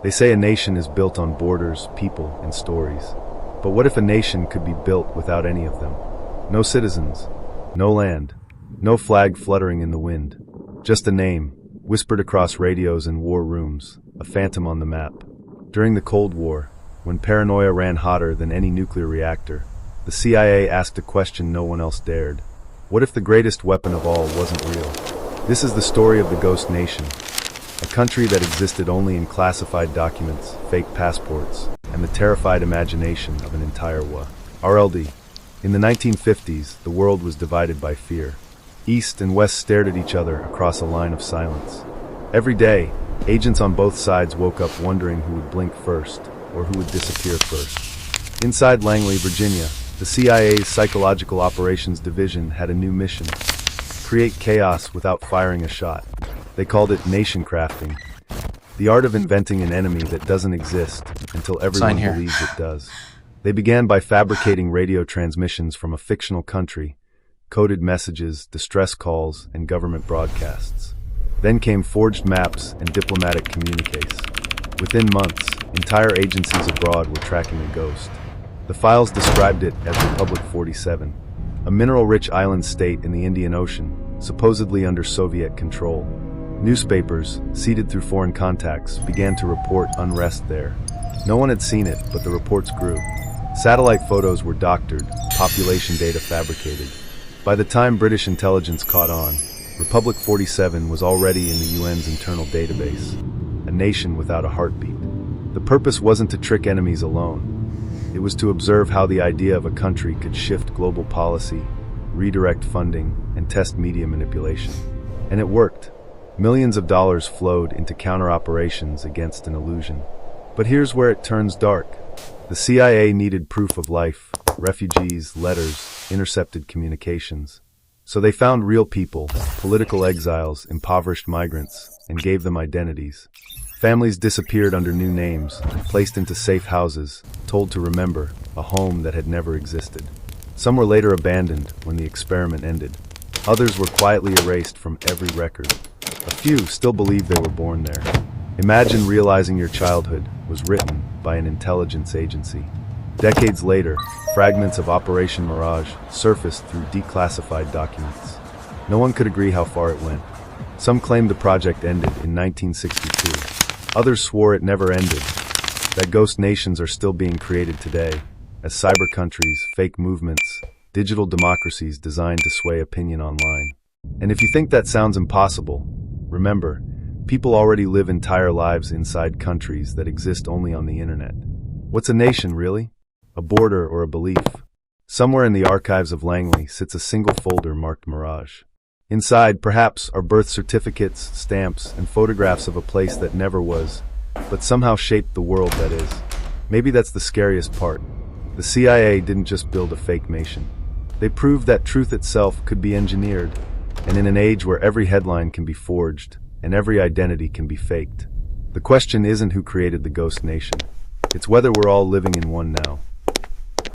They say a nation is built on borders, people, and stories. But what if a nation could be built without any of them? No citizens, no land, no flag fluttering in the wind. Just a name, whispered across radios and war rooms, a phantom on the map. During the Cold War, when paranoia ran hotter than any nuclear reactor, the CIA asked a question no one else dared. What if the greatest weapon of all wasn't real? This is the story of the Ghost Nation, a country that existed only in classified documents, fake passports, and the terrified imagination of an entire RLD. In the 1950s, the world was divided by fear. East and West stared at each other across a line of silence. Every day, agents on both sides woke up wondering who would blink first, or who would disappear first. Inside Langley, Virginia, the CIA's Psychological Operations Division had a new mission: create chaos without firing a shot. They called it nation crafting, the art of inventing an enemy that doesn't exist until everyone believes it does. They began by fabricating radio transmissions from a fictional country, coded messages, distress calls, and government broadcasts. Then came forged maps and diplomatic communiques. Within months, entire agencies abroad were tracking a ghost. The files described it as Republic 47, a mineral-rich island state in the Indian Ocean, supposedly under Soviet control. Newspapers, seeded through foreign contacts, began to report unrest there. No one had seen it, but the reports grew. Satellite photos were doctored, population data fabricated. By the time British intelligence caught on, Republic 47 was already in the UN's internal database, a nation without a heartbeat. The purpose wasn't to trick enemies alone. It was to observe how the idea of a country could shift global policy, redirect funding, and test media manipulation. And it worked. Millions of dollars flowed into counter-operations against an illusion. But here's where it turns dark. The CIA needed proof of life, refugees, letters, intercepted communications. So they found real people, political exiles, impoverished migrants, and gave them identities. Families disappeared under new names, placed into safe houses, told to remember a home that had never existed. Some were later abandoned when the experiment ended. Others were quietly erased from every record. A few still believed they were born there. Imagine realizing your childhood was written by an intelligence agency. Decades later, fragments of Operation Mirage surfaced through declassified documents. No one could agree how far it went. Some claimed the project ended in 1962. Others swore it never ended, that ghost nations are still being created today, as cyber countries, fake movements, digital democracies designed to sway opinion online. And if you think that sounds impossible, remember, people already live entire lives inside countries that exist only on the internet. What's a nation, really? A border or a belief? Somewhere in the archives of Langley sits a single folder marked Mirage. Inside, perhaps, are birth certificates, stamps, and photographs of a place that never was, but somehow shaped the world that is. Maybe that's the scariest part. The CIA didn't just build a fake nation. They proved that truth itself could be engineered, and in an age where every headline can be forged, and every identity can be faked, the question isn't who created the ghost nation. It's whether we're all living in one now.